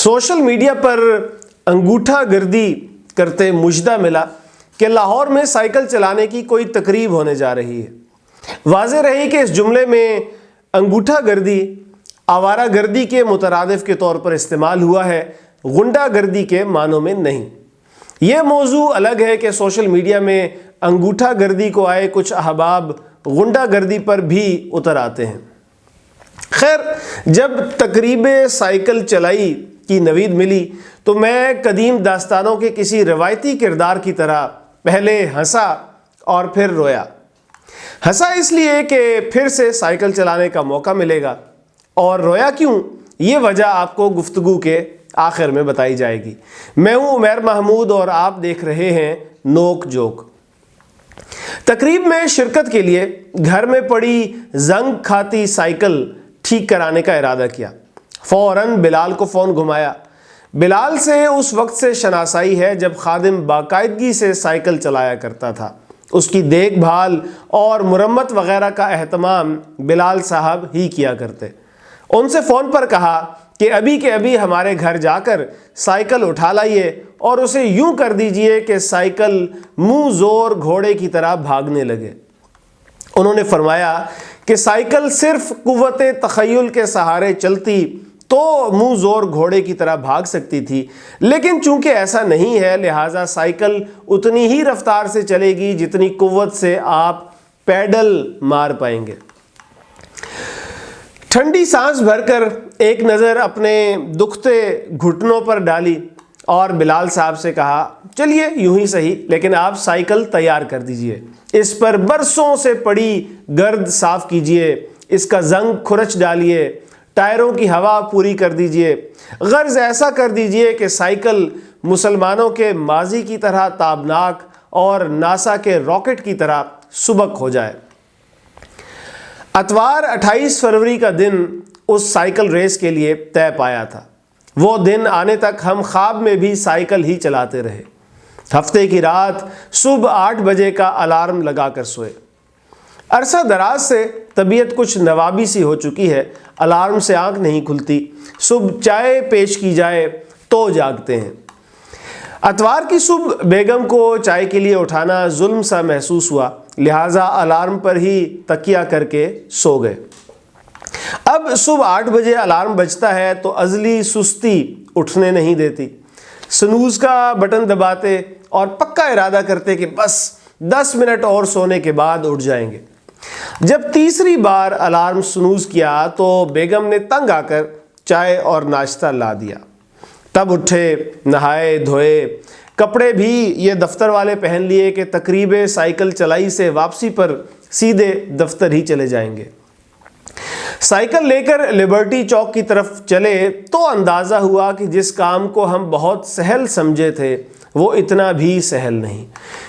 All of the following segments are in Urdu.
سوشل میڈیا پر انگوٹھا گردی کرتے مژدہ ملا کہ لاہور میں سائیکل چلانے کی کوئی تقریب ہونے جا رہی ہے۔ واضح رہی کہ اس جملے میں انگوٹھا گردی آوارہ گردی کے مترادف کے طور پر استعمال ہوا ہے، غنڈہ گردی کے معنوں میں نہیں۔ یہ موضوع الگ ہے کہ سوشل میڈیا میں انگوٹھا گردی کو آئے کچھ احباب غنڈہ گردی پر بھی اتر آتے ہیں۔ خیر، جب تقریب سائیکل چلائی کی نوید ملی تو میں قدیم داستانوں کے کسی روایتی کردار کی طرح پہلے ہنسا اور پھر رویا۔ ہنسا اس لیے کہ پھر سے سائیکل چلانے کا موقع ملے گا، اور رویا کیوں، یہ وجہ آپ کو گفتگو کے آخر میں بتائی جائے گی۔ میں ہوں عمیر محمود اور آپ دیکھ رہے ہیں نوک جوک۔ تقریب میں شرکت کے لیے گھر میں پڑی زنگ کھاتی سائیکل ٹھیک کرانے کا ارادہ کیا۔ فوراً بلال کو فون گھمایا۔ بلال سے اس وقت سے شناسائی ہے جب خادم باقاعدگی سے سائیکل چلایا کرتا تھا۔ اس کی دیکھ بھال اور مرمت وغیرہ کا اہتمام بلال صاحب ہی کیا کرتے۔ ان سے فون پر کہا کہ ابھی کے ابھی ہمارے گھر جا کر سائیکل اٹھا لائیے اور اسے یوں کر دیجئے کہ سائیکل منہ زور گھوڑے کی طرح بھاگنے لگے۔ انہوں نے فرمایا کہ سائیکل صرف قوت تخیل کے سہارے چلتی تو منہ زور گھوڑے کی طرح بھاگ سکتی تھی، لیکن چونکہ ایسا نہیں ہے لہٰذا سائیکل اتنی ہی رفتار سے چلے گی جتنی قوت سے آپ پیڈل مار پائیں گے۔ ٹھنڈی سانس بھر کر ایک نظر اپنے دکھتے گھٹنوں پر ڈالی اور بلال صاحب سے کہا، چلیے یوں ہی صحیح، لیکن آپ سائیکل تیار کر دیجئے، اس پر برسوں سے پڑی گرد صاف کیجئے، اس کا زنگ کھرچ ڈالیے، ٹائروں کی ہوا پوری کر دیجئے، غرض ایسا کر دیجئے کہ سائیکل مسلمانوں کے ماضی کی طرح تابناک اور ناسا کے راکٹ کی طرح سبک ہو جائے۔ اتوار 28 فروری کا دن اس سائیکل ریس کے لیے طے پایا تھا۔ وہ دن آنے تک ہم خواب میں بھی سائیکل ہی چلاتے رہے۔ ہفتے کی رات صبح 8 بجے کا الارم لگا کر سوئے۔ عرصہ دراز سے طبیعت کچھ نوابی سی ہو چکی ہے، الارم سے آنکھ نہیں کھلتی، صبح چائے پیش کی جائے تو جاگتے ہیں۔ اتوار کی صبح بیگم کو چائے کے لیے اٹھانا ظلم سا محسوس ہوا، لہٰذا الارم پر ہی تکیہ کر کے سو گئے۔ اب صبح 8 بجے الارم بجتا ہے تو ازلی سستی اٹھنے نہیں دیتی۔ سنوز کا بٹن دباتے اور پکا ارادہ کرتے کہ بس 10 منٹ اور سونے کے بعد اٹھ جائیں گے۔ جب تیسری بار الارم سنوز کیا تو بیگم نے تنگ آ کر چائے اور ناشتہ لا دیا۔ تب اٹھے، نہائے دھوئے، کپڑے بھی یہ دفتر والے پہن لیے کہ تقریب سائیکل چلائی سے واپسی پر سیدھے دفتر ہی چلے جائیں گے۔ سائیکل لے کر لبرٹی چوک کی طرف چلے تو اندازہ ہوا کہ جس کام کو ہم بہت سہل سمجھے تھے وہ اتنا بھی سہل نہیں،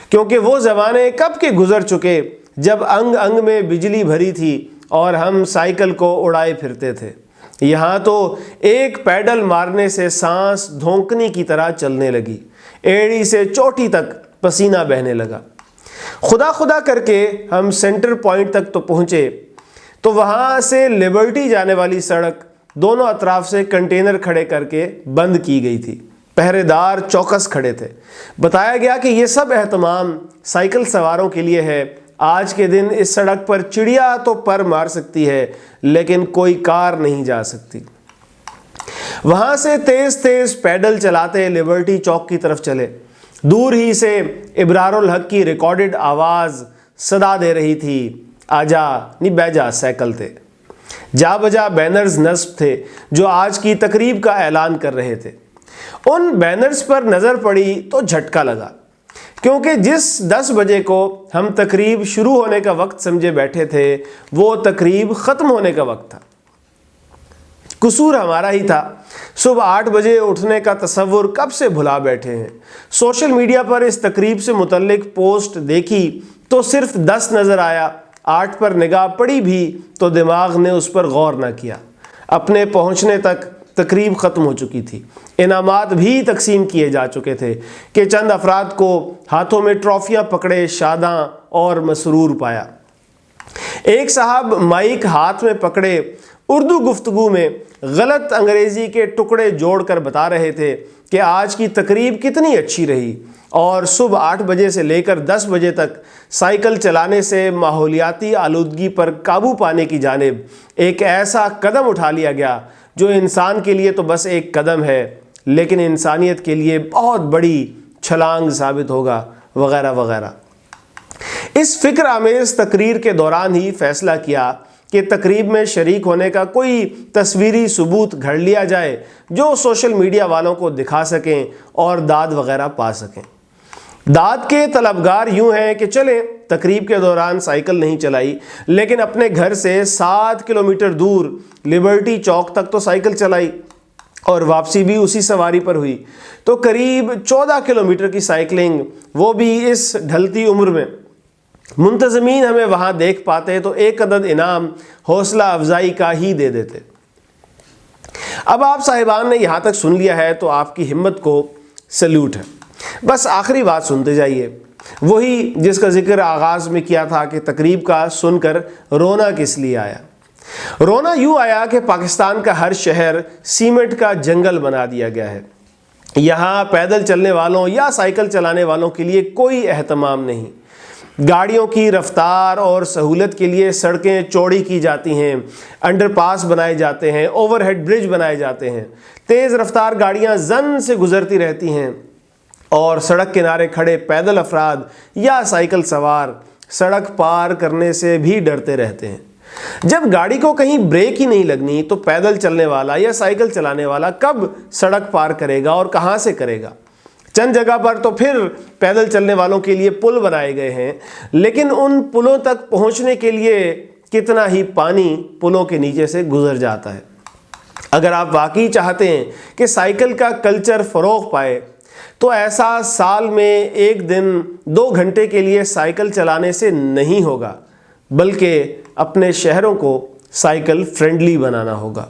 کیونکہ وہ زمانے کب کے گزر چکے جب انگ انگ میں بجلی بھری تھی اور ہم سائیکل کو اڑائے پھرتے تھے۔ یہاں تو ایک پیڈل مارنے سے سانس دھونکنی کی طرح چلنے لگی، ایڑی سے چوٹی تک پسینہ بہنے لگا۔ خدا خدا کر کے ہم سینٹر پوائنٹ تک تو پہنچے تو وہاں سے لبرٹی جانے والی سڑک دونوں اطراف سے کنٹینر کھڑے کر کے بند کی گئی تھی۔ پہرے دار چوکس کھڑے تھے۔ بتایا گیا کہ یہ سب اہتمام سائیکل سواروں کے لیے ہے۔ آج کے دن اس سڑک پر چڑیا تو پر مار سکتی ہے لیکن کوئی کار نہیں جا سکتی۔ وہاں سے تیز تیز پیڈل چلاتے لبرٹی چوک کی طرف چلے۔ دور ہی سے ابرار الحق کی ریکارڈڈ آواز صدا دے رہی تھی، آجا نی بیجا سائیکل تے۔ جا بجا بینرز نصب تھے جو آج کی تقریب کا اعلان کر رہے تھے۔ ان بینرز پر نظر پڑی تو جھٹکا لگا، کیونکہ جس 10 بجے کو ہم تقریب شروع ہونے کا وقت سمجھے بیٹھے تھے وہ تقریب ختم ہونے کا وقت تھا۔ قصور ہمارا ہی تھا۔ صبح 8 بجے اٹھنے کا تصور کب سے بھلا بیٹھے ہیں۔ سوشل میڈیا پر اس تقریب سے متعلق پوسٹ دیکھی تو صرف 10 نظر آیا، 8 پر نگاہ پڑی بھی تو دماغ نے اس پر غور نہ کیا۔ اپنے پہنچنے تک تقریب ختم ہو چکی تھی، انعامات بھی تقسیم کیے جا چکے تھے کہ چند افراد کو ہاتھوں میں ٹرافیاں پکڑے شاداں اور مسرور پایا۔ ایک صاحب مائک ہاتھ میں پکڑے اردو گفتگو میں غلط انگریزی کے ٹکڑے جوڑ کر بتا رہے تھے کہ آج کی تقریب کتنی اچھی رہی، اور صبح 8 بجے سے لے کر 10 بجے تک سائیکل چلانے سے ماحولیاتی آلودگی پر قابو پانے کی جانب ایک ایسا قدم اٹھا لیا گیا جو انسان کے لیے تو بس ایک قدم ہے لیکن انسانیت کے لیے بہت بڑی چھلانگ ثابت ہوگا، وغیرہ وغیرہ۔ اس فکر آمیز تقریر کے دوران ہی فیصلہ کیا کہ تقریب میں شریک ہونے کا کوئی تصویری ثبوت گھڑ لیا جائے جو سوشل میڈیا والوں کو دکھا سکیں اور داد وغیرہ پا سکیں۔ داد کے طلبگار یوں ہیں کہ چلیں تقریب کے دوران سائیکل نہیں چلائی لیکن اپنے گھر سے 7 کلومیٹر دور لبرٹی چوک تک تو سائیکل چلائی اور واپسی بھی اسی سواری پر ہوئی، تو قریب 14 کلومیٹر کی سائیکلنگ، وہ بھی اس ڈھلتی عمر میں۔ منتظمین ہمیں وہاں دیکھ پاتے تو ایک عدد انعام حوصلہ افزائی کا ہی دے دیتے۔ اب آپ صاحبان نے یہاں تک سن لیا ہے تو آپ کی ہمت کو سیلوٹ ہے۔ بس آخری بات سنتے جائیے، وہی جس کا ذکر آغاز میں کیا تھا کہ تقریب کا سن کر رونا کس لیے آیا۔ رونا یوں آیا کہ پاکستان کا ہر شہر سیمنٹ کا جنگل بنا دیا گیا ہے، یہاں پیدل چلنے والوں یا سائیکل چلانے والوں کے لیے کوئی اہتمام نہیں۔ گاڑیوں کی رفتار اور سہولت کے لیے سڑکیں چوڑی کی جاتی ہیں، انڈر پاس بنائے جاتے ہیں، اوور ہیڈ برج بنائے جاتے ہیں، تیز رفتار گاڑیاں زن سے گزرتی رہتی ہیں اور سڑک کنارے کھڑے پیدل افراد یا سائیکل سوار سڑک پار کرنے سے بھی ڈرتے رہتے ہیں۔ جب گاڑی کو کہیں بریک ہی نہیں لگنی تو پیدل چلنے والا یا سائیکل چلانے والا کب سڑک پار کرے گا اور کہاں سے کرے گا؟ چند جگہ پر تو پھر پیدل چلنے والوں کے لیے پل بنائے گئے ہیں، لیکن ان پلوں تک پہنچنے کے لیے کتنا ہی پانی پلوں کے نیچے سے گزر جاتا ہے۔ اگر آپ واقعی چاہتے ہیں کہ سائیکل کا کلچر فروغ پائے تو ایسا سال میں 1 دن 2 گھنٹے کے لیے سائیکل چلانے سے نہیں ہوگا، بلکہ اپنے شہروں کو سائیکل فرینڈلی بنانا ہوگا۔